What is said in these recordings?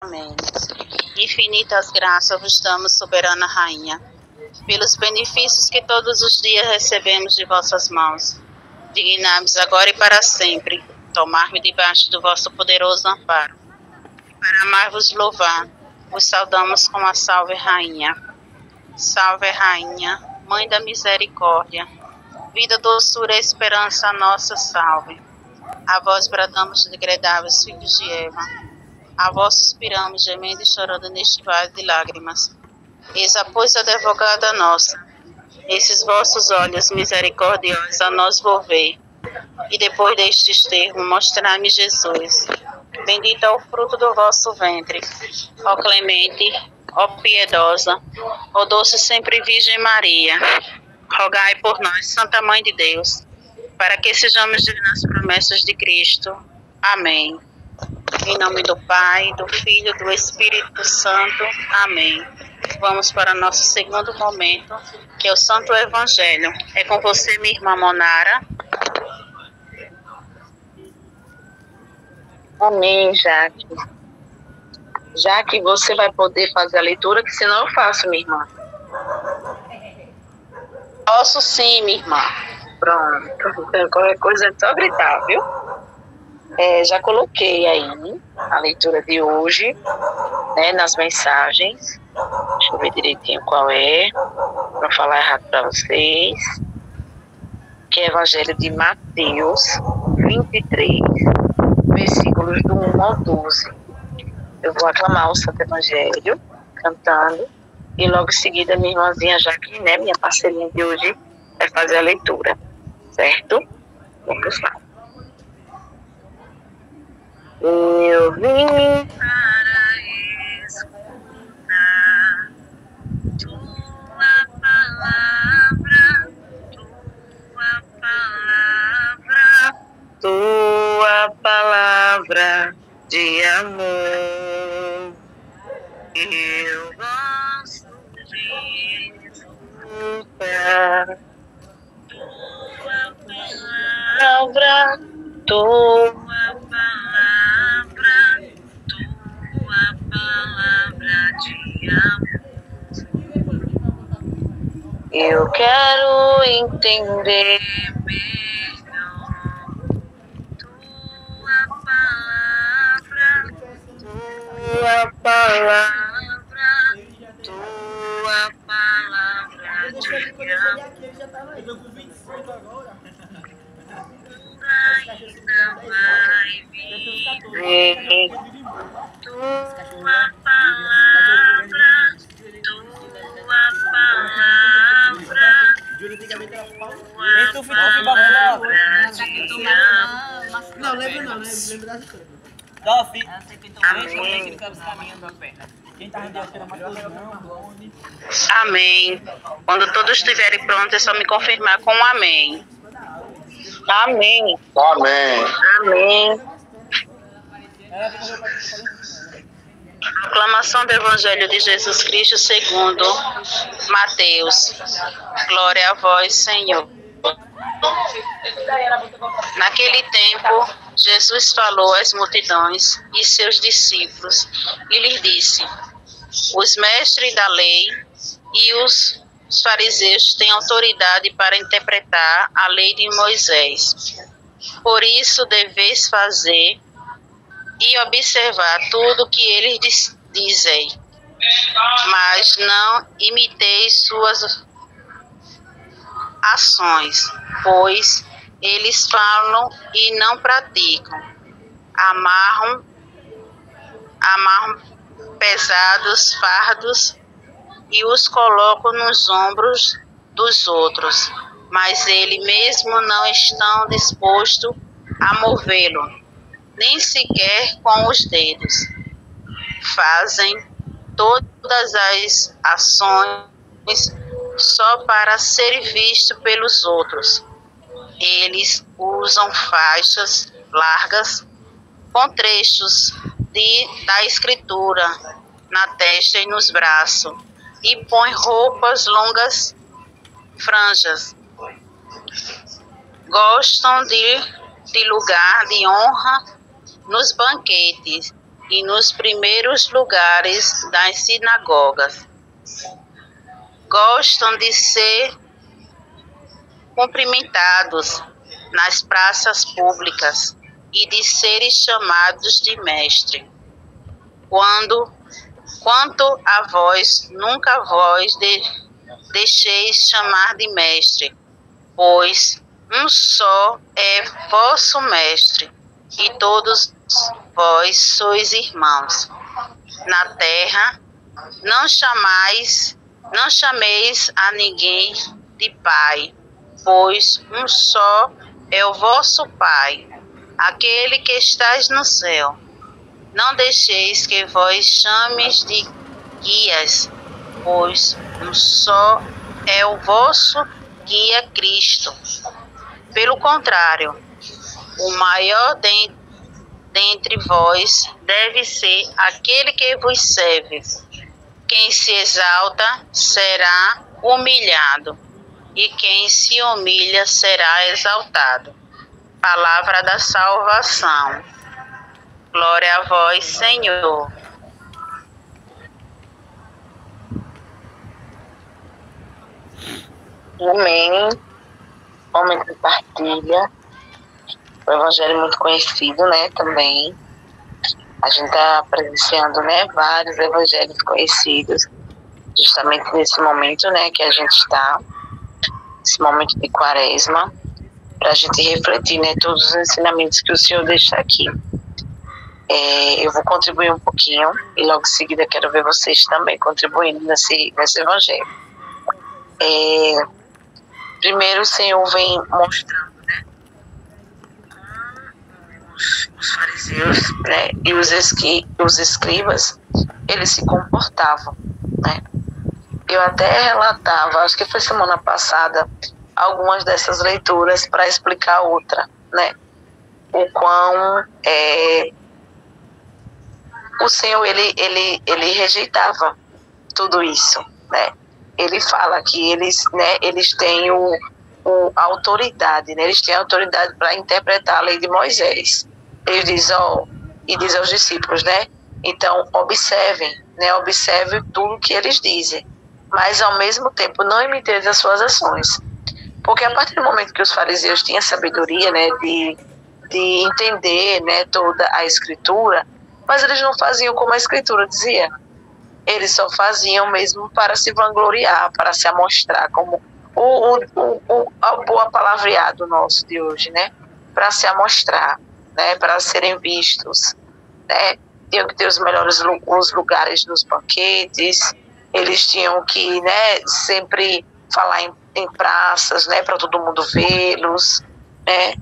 Amém. Infinitas graças vos damos, soberana Rainha, pelos benefícios que todos os dias recebemos de vossas mãos. Dignai-vos agora e para sempre tomar-me debaixo do vosso poderoso amparo. Para amar-vos louvar, vos saudamos com a Salve Rainha. Salve Rainha, Mãe da Misericórdia, vida, doçura e esperança nossa, salve. A vós bradamos, degredáveis filhos de Eva. A vós suspiramos, gemendo e chorando neste vale de lágrimas. Eis a pois advogada nossa. Esses vossos olhos misericordiosos a nós volvei. E depois destes termos, mostrai-me Jesus. Bendito é o fruto do vosso ventre. Ó clemente, ó piedosa, ó doce sempre Virgem Maria. Rogai por nós, Santa Mãe de Deus, para que sejamos dignos das promessas de Cristo. Amém. Em nome do Pai, do Filho e do Espírito Santo. Amém. Vamos para nosso segundo momento, que é o Santo Evangelho. É com você, minha irmã Monara. Amém, Jaque. Jaque, você vai poder fazer a leitura, que senão eu faço, minha irmã. Posso sim, minha irmã. Pronto. Então, qualquer coisa é só gritar, viu? Já coloquei aí a leitura de hoje, né, nas mensagens. Deixa eu ver direitinho qual é, para não falar errado para vocês. Que é o Evangelho de Mateus 23, versículos do 1 ao 12. Eu vou aclamar o Santo Evangelho, cantando, e logo em seguida minha irmãzinha Jaque, né, minha parceirinha de hoje, vai fazer a leitura, certo? Vamos lá. Eu vim para escutar tua palavra, tua palavra de amor. Eu gosto de escutar tua palavra, tua palavra de amor. Eu quero entender melhor tua palavra, tua palavra de amor. Ainda vai viver tua palavra, de amor. Não, lembra não, lembra das coisas. Amém. Amém. Quando todos estiverem prontos, é só me confirmar com um amém. Amém. Amém. Amém. Proclamação do Evangelho de Jesus Cristo segundo Mateus. Glória a vós, Senhor. Naquele tempo, Jesus falou às multidões e seus discípulos e lhes disse: os mestres da lei e os fariseus têm autoridade para interpretar a lei de Moisés. Por isso deveis fazer e observar tudo o que eles dizem, mas não imiteis suas ações, pois eles falam e não praticam. Amarram pesados fardos e os colocam nos ombros dos outros, mas eles mesmo não estão dispostos a movê-lo, nem sequer com os dedos. Fazem todas as ações só para ser visto pelos outros. Eles usam faixas largas com trechos da Escritura na testa e nos braços, e põem roupas longas, franjas. Gostam de lugar de honra nos banquetes e nos primeiros lugares das sinagogas. Gostam de ser cumprimentados nas praças públicas e de serem chamados de mestre. Quanto a vós, nunca vós deixeis chamar de mestre, pois um só é vosso mestre, e todos vós sois irmãos. Na terra, não chameis a ninguém de pai, pois um só é o vosso Pai, aquele que estás no céu. Não deixeis que vós chameis de guias, pois um só é o vosso guia Cristo. Pelo contrário, o maior dentre vós deve ser aquele que vos serve. Quem se exalta será humilhado, e quem se humilha será exaltado. Palavra da salvação. Glória a vós, Senhor. Amém. Momento de partilha. O evangelho é muito conhecido, né, também. A gente está presenciando, né, vários evangelhos conhecidos, justamente nesse momento, né, que a gente está, esse momento de quaresma, para a gente refletir, né, todos os ensinamentos que o Senhor deixa aqui. Eu vou contribuir um pouquinho e logo em seguida quero ver vocês também contribuindo nesse evangelho. Primeiro o Senhor vem mostrando, né, os fariseus, né, e os escribas, eles se comportavam, né. Eu até relatava, acho que foi semana passada, algumas dessas leituras para explicar outra, né, o quão o Senhor, ele rejeitava tudo isso, né. Ele fala que eles têm a autoridade, né? Eles têm a autoridade para interpretar a lei de Moisés. Ele diz, e diz aos discípulos, né? Então, observem, né? Observem tudo que eles dizem, mas ao mesmo tempo não imiteis as suas ações. Porque a partir do momento que os fariseus tinham sabedoria, né? De entender, né? Toda a escritura, mas eles não faziam como a escritura dizia. Eles só faziam mesmo para se vangloriar, para se amostrar, como o boa palavreado nosso de hoje, né? Para se amostrar, né? Para serem vistos, né? Tinham que ter os melhores lugares nos banquetes, eles tinham que, né, sempre falar em praças, né? Para todo mundo vê-los, né?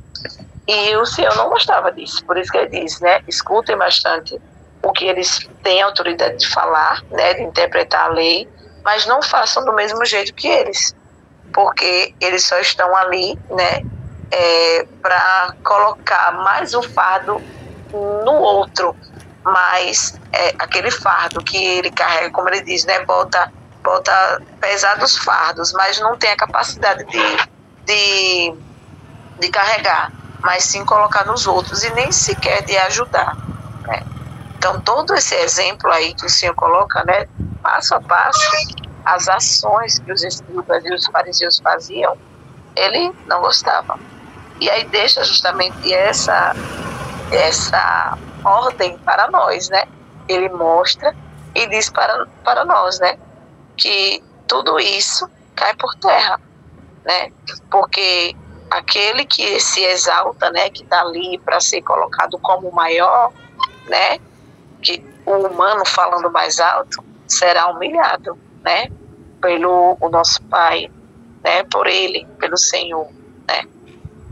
E o Senhor não gostava disso, por isso que ele diz, né? Escutem bastante o que eles têm autoridade de falar, né, de interpretar a lei, mas não façam do mesmo jeito que eles, porque eles só estão ali, né, para colocar mais o fardo no outro, mas aquele fardo que ele carrega, como ele diz, né, bota pesados fardos, mas não tem a capacidade de carregar, mas sim colocar nos outros e nem sequer de ajudar, né. Então, todo esse exemplo aí que o Senhor coloca, né, passo a passo, as ações que os escribas e os fariseus faziam, ele não gostava. E aí deixa justamente essa ordem para nós, né? Ele mostra e diz para nós, né, que tudo isso cai por terra, né? Porque aquele que se exalta, né, que está ali para ser colocado como maior, né, que o humano falando mais alto será humilhado, né, pelo o nosso Pai, né, por ele, pelo Senhor, né.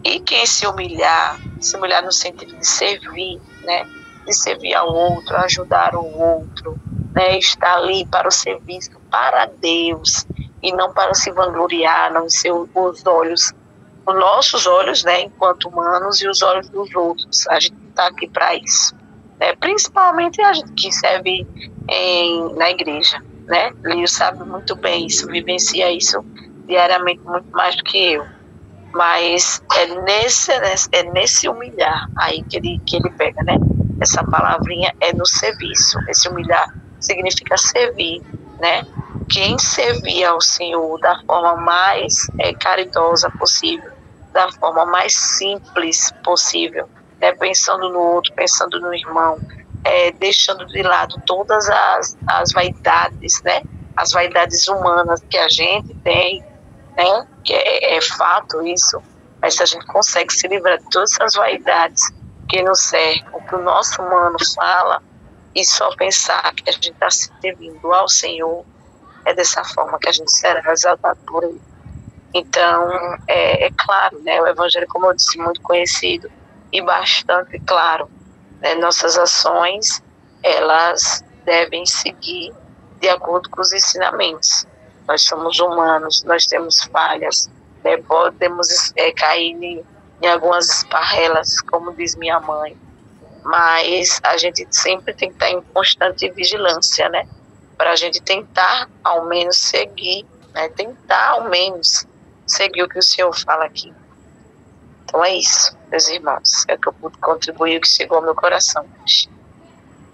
E quem se humilhar no sentido de servir, né, de servir ao outro, ajudar o outro, né, estar ali para o serviço, para Deus, e não para se vangloriar, não ser os nossos olhos, né, enquanto humanos, e os olhos dos outros. A gente está aqui para isso. Principalmente a gente que serve na igreja, né? Lírio sabe muito bem isso, vivencia isso diariamente muito mais do que eu. Mas é nesse humilhar aí que ele pega, né? essa palavrinha é no serviço. Esse humilhar significa servir, né? Quem servir ao Senhor da forma mais caridosa possível, da forma mais simples possível, né? Pensando no outro, pensando no irmão, deixando de lado todas as vaidades, né? As vaidades humanas que a gente tem, né? Que é fato isso, mas se a gente consegue se livrar de todas essas vaidades que nos cercam, que o nosso humano fala, e só pensar que a gente está servindo ao Senhor, é dessa forma que a gente será exaltado por Ele. Então, é claro, né, o Evangelho, como eu disse, muito conhecido e bastante claro. Né, nossas ações, elas devem seguir de acordo com os ensinamentos. Nós somos humanos, nós temos falhas, né, podemos cair em algumas esparrelas, como diz minha mãe, mas a gente sempre tem que estar em constante vigilância, né, para a gente tentar ao menos seguir, né, tentar ao menos seguir o que o Senhor fala aqui. Então é isso, meus irmãos, é o que eu pude contribuir, o que chegou ao meu coração hoje.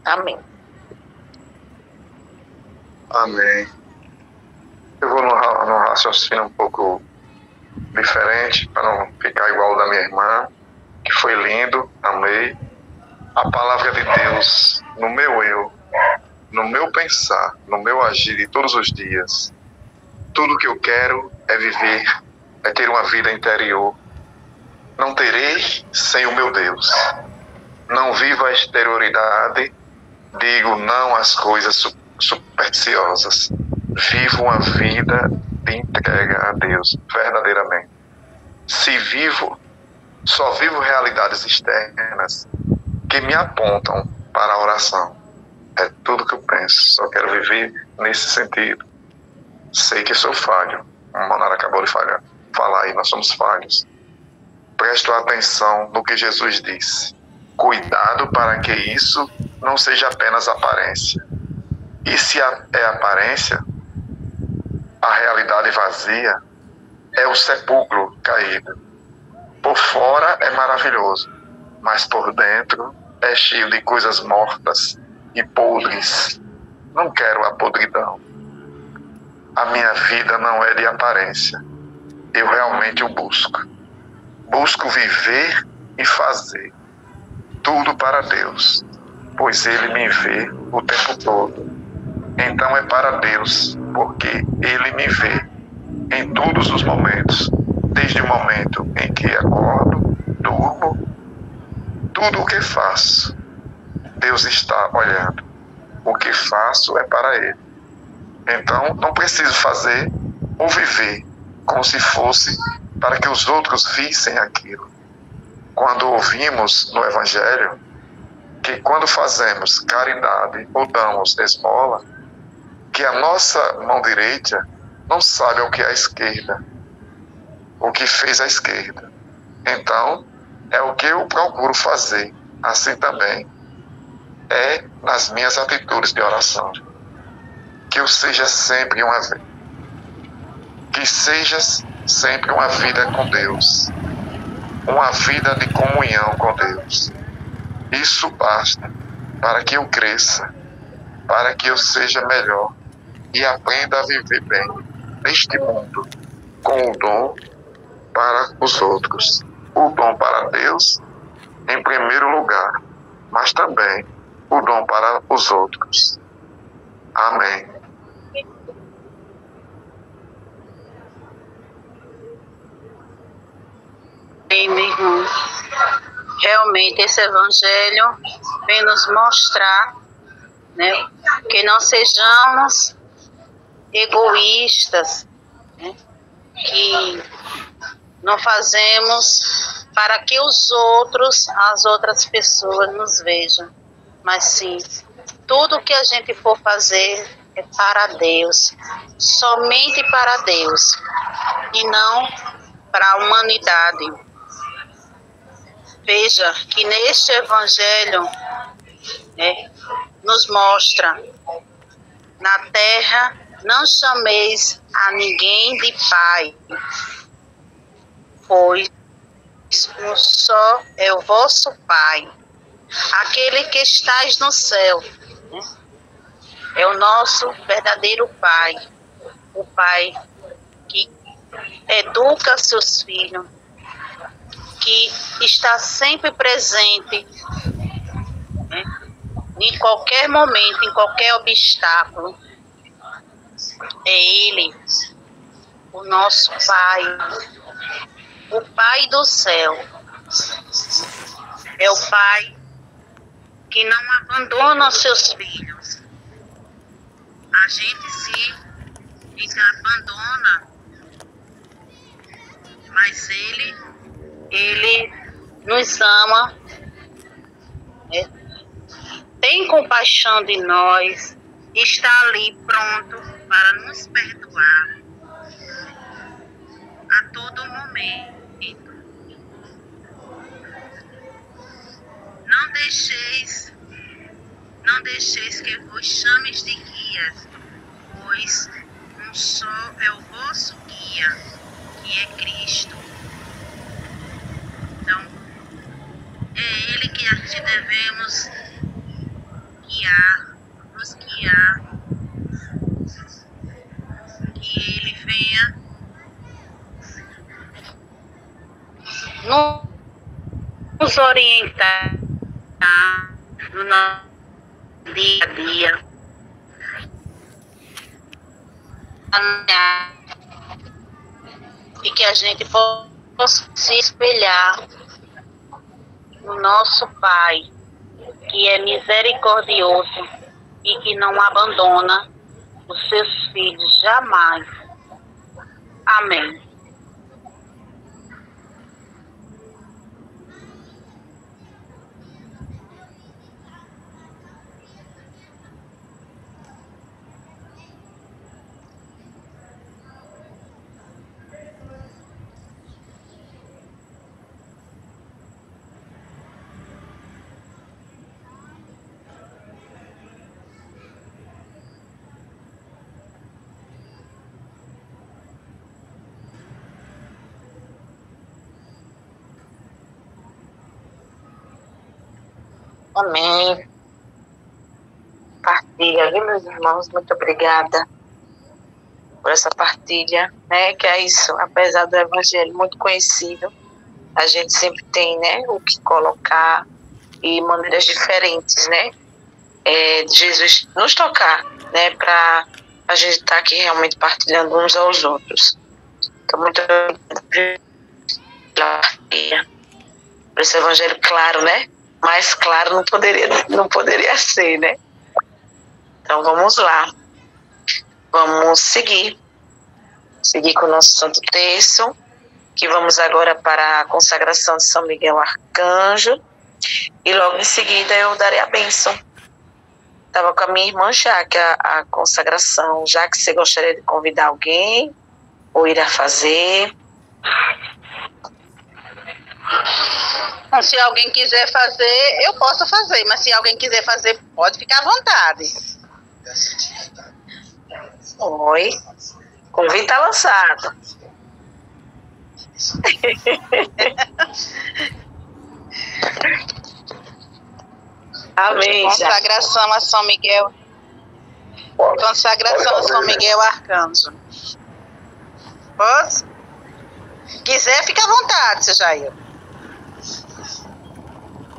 Amém. Amém. Eu vou no raciocínio um pouco diferente, para não ficar igual ao da minha irmã, que foi lindo, amei. A palavra de Deus no meu eu, no meu pensar, no meu agir de todos os dias. Tudo que eu quero é viver, é ter uma vida interior. Não terei sem o meu Deus. Não vivo a exterioridade, digo não às coisas supersticiosas. Vivo uma vida de entrega a Deus, verdadeiramente. Se vivo, só vivo realidades externas que me apontam para a oração. É tudo que eu penso, só quero viver nesse sentido. Sei que sou falho, o Monara acabou de falar aí, nós somos falhos. Presto atenção no que Jesus disse. Cuidado para que isso não seja apenas aparência. E se é aparência, a realidade vazia é o sepulcro caído. Por fora é maravilhoso, mas por dentro é cheio de coisas mortas e podres. Não quero a podridão. A minha vida não é de aparência. Eu realmente o busco. Busco viver e fazer tudo para Deus, pois Ele me vê o tempo todo. Então é para Deus, porque Ele me vê em todos os momentos, desde o momento em que acordo, durmo, tudo o que faço, Deus está olhando. O que faço é para Ele. Então não preciso fazer ou viver como se fosse para que os outros vissem aquilo. Quando ouvimos no Evangelho que quando fazemos caridade ou damos esmola, que a nossa mão direita não sabe o que é a esquerda, o que fez a esquerda. Então, é o que eu procuro fazer, assim também é nas minhas atitudes de oração. Que eu seja sempre sempre uma vida com Deus, uma vida de comunhão com Deus. Isso basta para que eu cresça, para que eu seja melhor e aprenda a viver bem neste mundo, com o dom para os outros. O dom para Deus, em primeiro lugar, mas também o dom para os outros. Amém. Bem, meu irmão, realmente esse Evangelho vem nos mostrar, né, que não sejamos egoístas, né, que não fazemos para que as outras pessoas nos vejam, mas sim, tudo que a gente for fazer é para Deus, somente para Deus, e não para a humanidade. Veja que neste Evangelho, né, nos mostra: na terra não chameis a ninguém de pai, pois um só é o vosso Pai, aquele que estás no céu, né? É o nosso verdadeiro Pai, o Pai que educa seus filhos, que está sempre presente, né? Em qualquer momento, em qualquer obstáculo. É Ele, o nosso Pai, o Pai do céu. É o Pai que não abandona os seus filhos. A gente se abandona, mas Ele nos ama, né? Tem compaixão de nós, está ali pronto para nos perdoar a todo momento. Não deixeis que vos chames de guias, pois um só é o vosso guia, que é Cristo. Então, é Ele que a gente devemos guiar, nos guiar, que Ele venha nos orientar no nosso dia a dia, e que a gente possa se espelhar no nosso Pai, que é misericordioso e que não abandona os seus filhos jamais. Amém. Amém. Partilha, viu, meus irmãos? Muito obrigada por essa partilha, né? Que é isso, apesar do evangelho muito conhecido, a gente sempre tem, né, o que colocar e maneiras diferentes, né? De Jesus nos tocar, né? Para a gente estar aqui realmente partilhando uns aos outros. Então, muito obrigada pela partilha, por esse evangelho claro, né? Mais claro não poderia ser, né? Então vamos lá. Vamos seguir com o nosso Santo Terço, que vamos agora para a consagração de São Miguel Arcanjo, e logo em seguida eu darei a bênção. Estava com a minha irmã já, que a consagração, já que você gostaria de convidar alguém, ou irá fazer. Se alguém quiser fazer, eu posso fazer, mas se alguém quiser fazer, pode ficar à vontade. Oi, convite está lançado. Amém. Consagração a São Miguel. Consagração a São Miguel Arcanjo. Pode? Quiser, fica à vontade, seu Jair.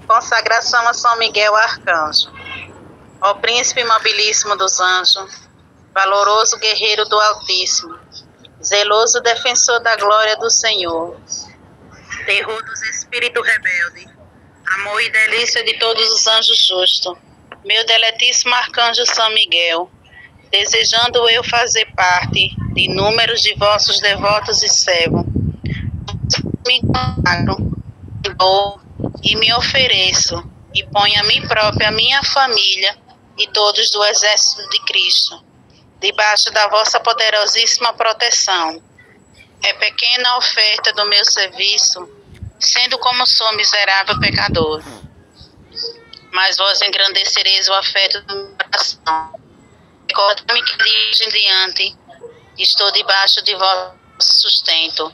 Consagração a São Miguel Arcanjo. Ó Príncipe Mobilíssimo dos Anjos, valoroso guerreiro do Altíssimo, zeloso defensor da glória do Senhor, terror dos espíritos rebeldes, amor e delícia de todos os anjos justos, meu deletíssimo Arcanjo São Miguel, desejando eu fazer parte de inúmeros de vossos devotos e servos, me consagro, e me ofereço, e ponho a mim própria, a minha família e todos do exército de Cristo, debaixo da vossa poderosíssima proteção. É pequena a oferta do meu serviço, sendo como sou miserável pecador. Mas vós engrandecereis o afeto do meu coração. Recorda-me que de hoje em diante estou debaixo de vosso sustento,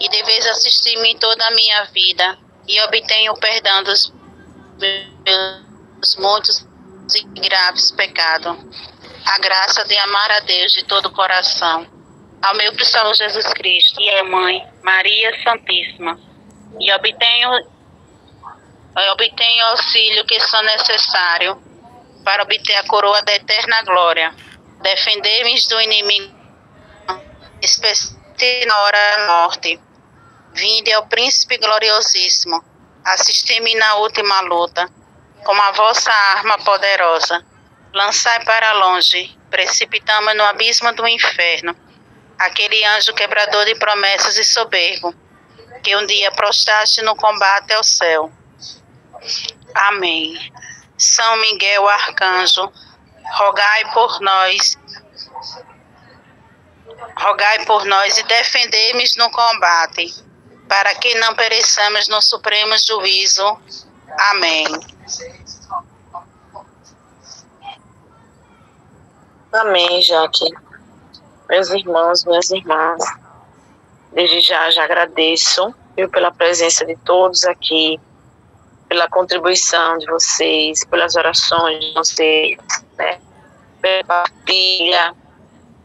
e deveis assistir-me em toda a minha vida, e obtenho o perdão dos meus meus muitos e graves pecados, a graça de amar a Deus de todo o coração, ao meu Salvador Jesus Cristo e a Mãe Maria Santíssima, e obtenho auxílio que são necessário para obter a coroa da eterna glória, defender-me do inimigo, especialmente na hora da morte. Vinde ao príncipe gloriosíssimo, assisti-me na última luta, com a vossa arma poderosa. Lançai para longe, precipitamos no abismo do inferno, aquele anjo quebrador de promessas e soberbo, que um dia prostraste no combate ao céu. Amém. São Miguel Arcanjo, rogai por nós e defendei-nos no combate, para que não pereçamos no supremo juízo. Amém. Amém, Jaque. Meus irmãos, minhas irmãs, desde já agradeço pela presença de todos aqui, pela contribuição de vocês, pelas orações de vocês, né? Pela partilha,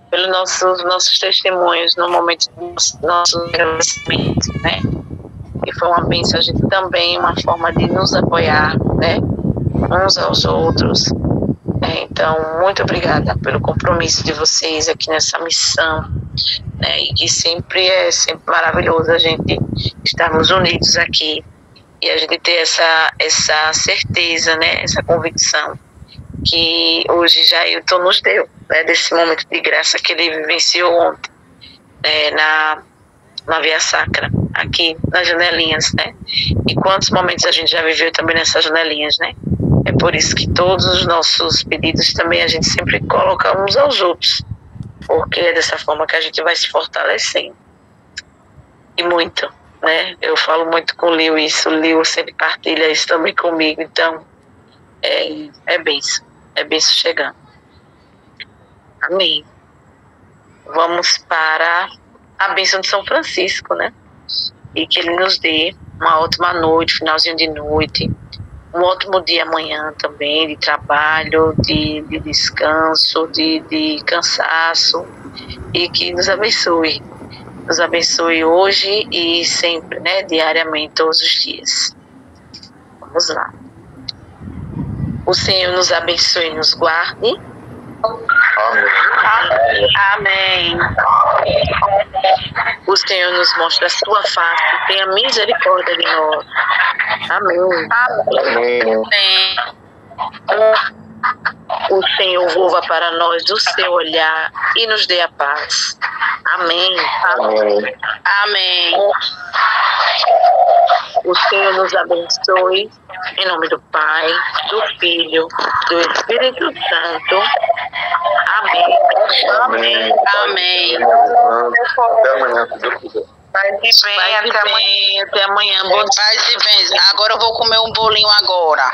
pelos nossos testemunhos no momento do nosso agradecimento, né? Que foi uma bênção, a gente também, uma forma de nos apoiar, né? Uns aos outros. Então, muito obrigada pelo compromisso de vocês aqui nessa missão, né? E que sempre é maravilhoso a gente estarmos unidos aqui e a gente ter essa certeza, né? Essa convicção que hoje Jailton nos deu, né? Desse momento de graça que ele vivenciou ontem, na Via Sacra, aqui nas janelinhas, né? E quantos momentos a gente já viveu também nessas janelinhas, né? É por isso que todos os nossos pedidos também a gente sempre coloca uns aos outros, porque é dessa forma que a gente vai se fortalecendo. E muito, né? Eu falo muito com o Lio isso, o Lio sempre partilha isso também comigo, então é bênção chegando. Amém. Vamos para a bênção de São Francisco, né? E que ele nos dê uma ótima noite, finalzinho de noite, um ótimo dia amanhã também, de trabalho, de descanso, de cansaço, e que nos abençoe hoje e sempre, né, diariamente, todos os dias. Vamos lá. O Senhor nos abençoe e nos guarde. Amém. Amém. O Senhor nos mostra a sua face e tenha misericórdia de nós. Amém. Amém. O Senhor volva para nós do seu olhar e nos dê a paz. Amém. Amém. Amém. O Senhor nos abençoe, em nome do Pai, do Filho, do Espírito Santo. Amém. Amém. Amém. Até amanhã, se Deus quiser. Até amanhã. Bom dia. Paz e bem. Agora eu vou comer um bolinho agora.